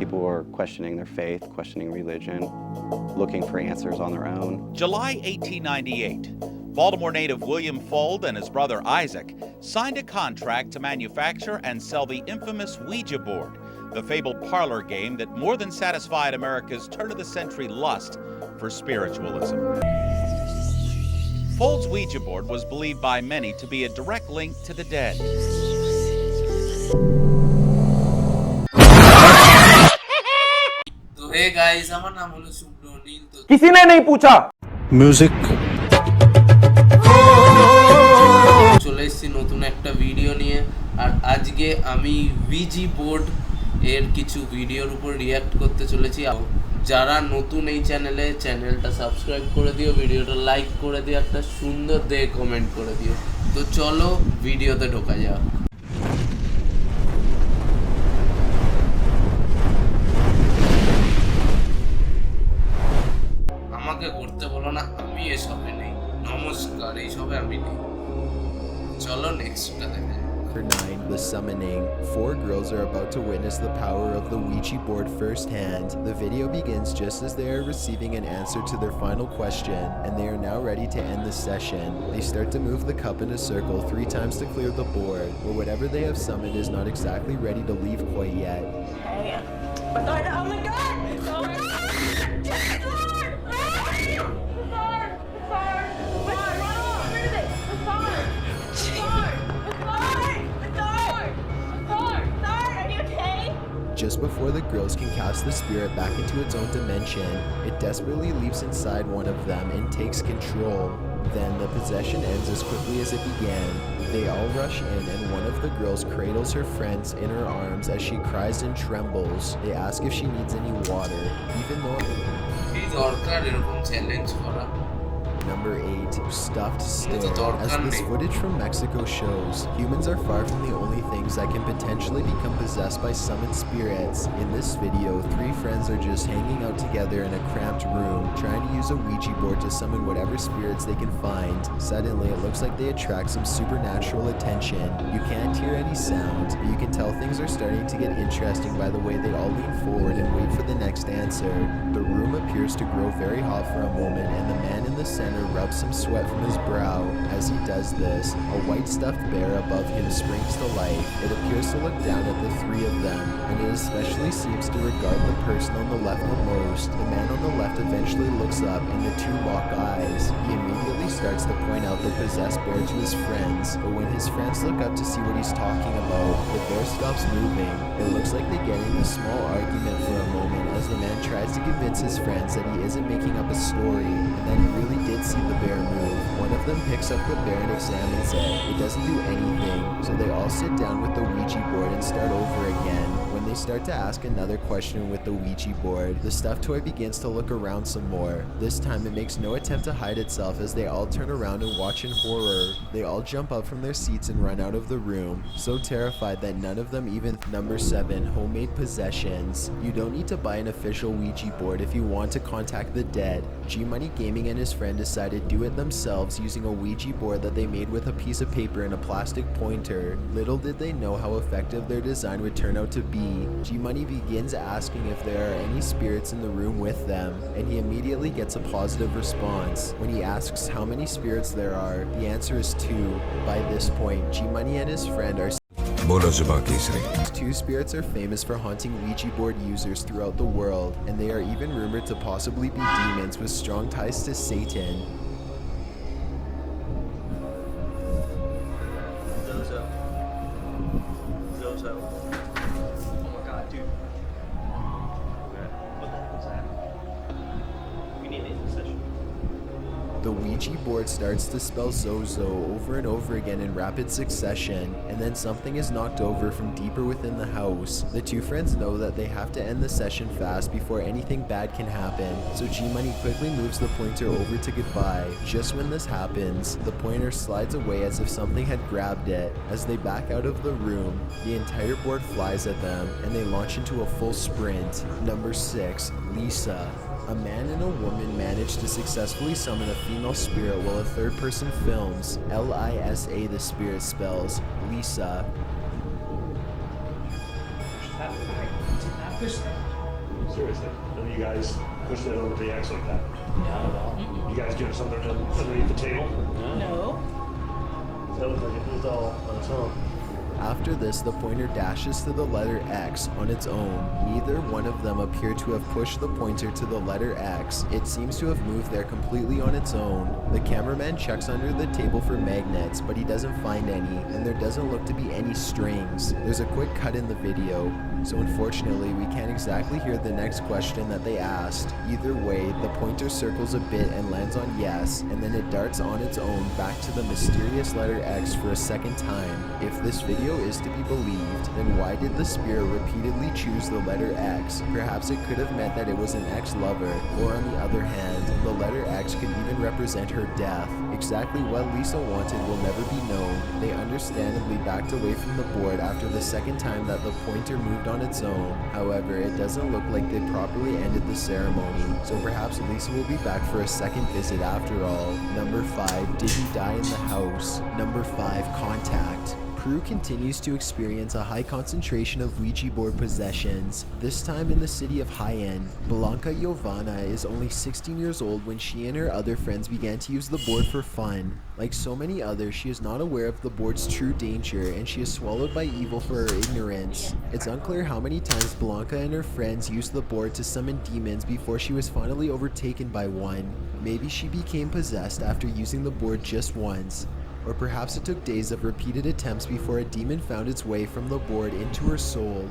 People were questioning their faith, questioning religion, looking for answers on their own. July 1898. Baltimore native William Fuld and his brother Isaac signed a contract to manufacture and sell the infamous Ouija board, the fabled parlor game that more than satisfied America's turn-of-the-century lust for spiritualism. Fuld's Ouija board was believed by many to be a direct link to the dead. तो hey guys, আমার নাম হলো শুভ্র নীল। তো किसी ने नहीं पूछा। Music চলে এসেছি নতুন একটা ভিডিও নিয়ে। আর আজকে আমি উইজি বোর্ড এর কিছু ভিডিওর উপর রিঅ্যাক্ট করতে চলেছি। যারা নতুন এই চ্যানেলটা সাবস্ক্রাইব করে দিও, ভিডিওটা লাইক করে দিও, একটা সুন্দর দেখে কমেন্ট করে দিও। তো চলো ভিডিওতে ঢোকা যাক। আমাকে করতে বলো না, আমি এসবে নেই। নমস্কার, এইসবে আমি নেই। চলো নেক্সটটা দেখা যাক। For 9, The Summoning. 4 girls are about to witness the power of the Ouija board firsthand. The video begins just as they are receiving an answer to their final question, and they are now ready to end the session. They start to move the cup in a circle 3 times to clear the board, but whatever they have summoned is not exactly ready to leave quite yet. Hey, oh my god! Just before the girls can cast the spirit back into its own dimension, it desperately leaps inside one of them and takes control. Then the possession ends as quickly as it began. They all rush in and one of the girls cradles her friends in her arms as she cries and trembles. They ask if she needs any water, even though... Number 8, Stuffed Still. As this footage from Mexico shows, humans are far from the only things that can potentially become possessed by summoned spirits. In this video, 3 friends are just hanging out together in a cramped room, trying to use a Ouija board to summon whatever spirits they can find. Suddenly, it looks like they attract some supernatural attention. You can't hear any sound, but you can tell things are starting to get interesting by the way they all lean forward and wait for the next answer. The room appears to grow very hot for a moment, and the man in the center rubs some sweat from his brow. As he does this, a white stuffed bear above him springs to life. It appears to look down at the 3 of them, and it especially seems to regard the person on the left the most. The man on the left eventually looks up, and the 2 lock eyes. He immediately starts to point out the possessed bear to his friends, but when his friends look up to see what he's talking about, the bear stops moving. It looks like they get in a small argument for a moment as the man tries to convince his friends that he isn't making up a story, and that he really did see the bear move. One of them picks up the bear and examines it. It doesn't do anything, so they all sit down with the Ouija board and start over again. When they start to ask another question with the Ouija board, the stuffed toy begins to look around some more. This time it makes no attempt to hide itself as they all turn around and watch in horror. They all jump up from their seats and run out of the room, so terrified that none of them even... Number 7, Homemade Possessions. You don't need to buy an official Ouija board if you want to contact the dead. G-Money Gaming and his friend decided to do it themselves using a Ouija board that they made with a piece of paper and a plastic pointer. Little did they know how effective their design would turn out to be. G-Money begins asking if there are any spirits in the room with them, and he immediately gets a positive response. When he asks how many spirits there are, the answer is 2. By this point, G-Money and his friend are... 2 spirits are famous for haunting Ouija board users throughout the world, and they are even rumored to possibly be demons with strong ties to Satan. The Ouija board starts to spell Zozo over and over again in rapid succession, and then something is knocked over from deeper within the house. The 2 friends know that they have to end the session fast before anything bad can happen, so G-Money quickly moves the pointer over to goodbye. Just when this happens, the pointer slides away as if something had grabbed it. As they back out of the room, the entire board flies at them, and they launch into a full sprint. Number 6, Lisa. A man and a woman manage to successfully summon a female spirit while a 3rd person films. Lisa the spirit spells Lisa. push that. Seriously? And you guys push that over the X like that? No. You guys give it something underneath the table? No. That looked like it moved all on its own. After this, the pointer dashes to the letter X on its own. Neither one of them appear to have pushed the pointer to the letter X. It seems to have moved there completely on its own. The cameraman checks under the table for magnets, but he doesn't find any, and there doesn't look to be any strings. There's a quick cut in the video, so unfortunately we can't exactly hear the next question that they asked. Either way, the pointer circles a bit and lands on yes, and then it darts on its own back to the mysterious letter X for a second time. If this video is to be believed, then why did the spirit repeatedly choose the letter X? Perhaps it could have meant that it was an ex-lover, or on the other hand, the letter X could even represent her death. Exactly what Lisa wanted will never be known. They understandably backed away from the board after the second time that the pointer moved on its own. However, it doesn't look like they properly ended the ceremony, so perhaps Lisa will be back for a second visit after all. Number 5, did he die in the house? Number 5, contact. Peru continues to experience a high concentration of Ouija board possessions, this time in the city of Jaén. Blanca Giovanna is only 16 years old when she and her other friends began to use the board for fun. Like so many others, she is not aware of the board's true danger, and she is swallowed by evil for her ignorance. It's unclear how many times Blanca and her friends used the board to summon demons before she was finally overtaken by one. Maybe she became possessed after using the board just once. Or perhaps it took days of repeated attempts before a demon found its way from the board into her soul.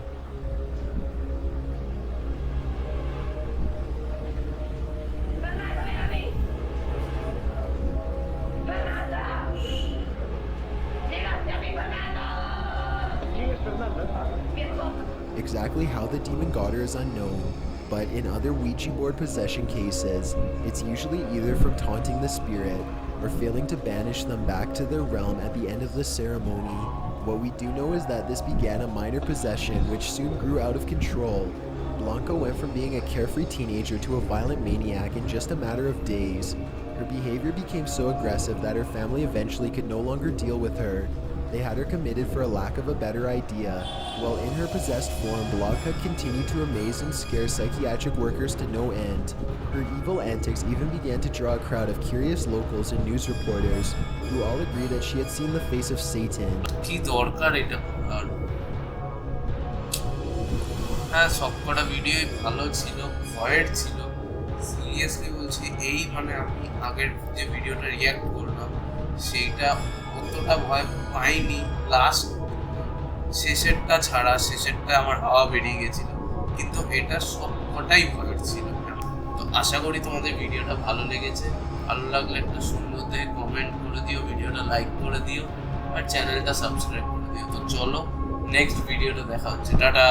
Exactly how the demon got her is unknown, but in other Ouija board possession cases, it's usually either from taunting the spirit or failing to banish them back to their realm at the end of the ceremony. What we do know is that this began a minor possession which soon grew out of control. Blanca went from being a carefree teenager to a violent maniac in just a matter of days. Her behavior became so aggressive that her family eventually could no longer deal with her. They had her committed for a lack of a better idea. While in her possessed form, Blanca continued to amaze and scare psychiatric workers to no end. Her evil antics even began to draw a crowd of curious locals and news reporters, who all agreed that she had seen the face of Satan. কি দরকার এটা করার? হ্যাঁ, সবকটা ভিডিওই ভালো ছিল, ভয়ের ছিল। সিরিয়াসলি বলছি, এই মানে আমি আগের যে ভিডিওটা রিয়াক্ট করলাম সেইটা অতটা ভয় পাইনি। লাস্ট শেষেরটা ছাড়া, শেষেরটা আমার হাওয়া বেরিয়ে গেছিল, কিন্তু এটা সবকটাই ভয়ের ছিল। তো আশা করি তোমাদের ভিডিওটা ভালো লেগেছে। ভালো লাগলে একটা সুন্দর দেখে কমেন্ট করে দিও, ভিডিওটা লাইক করে দিও আর চ্যানেলটা সাবস্ক্রাইব করে দিও। তো চলো নেক্সট ভিডিওটা দেখা হচ্ছে, টাটা।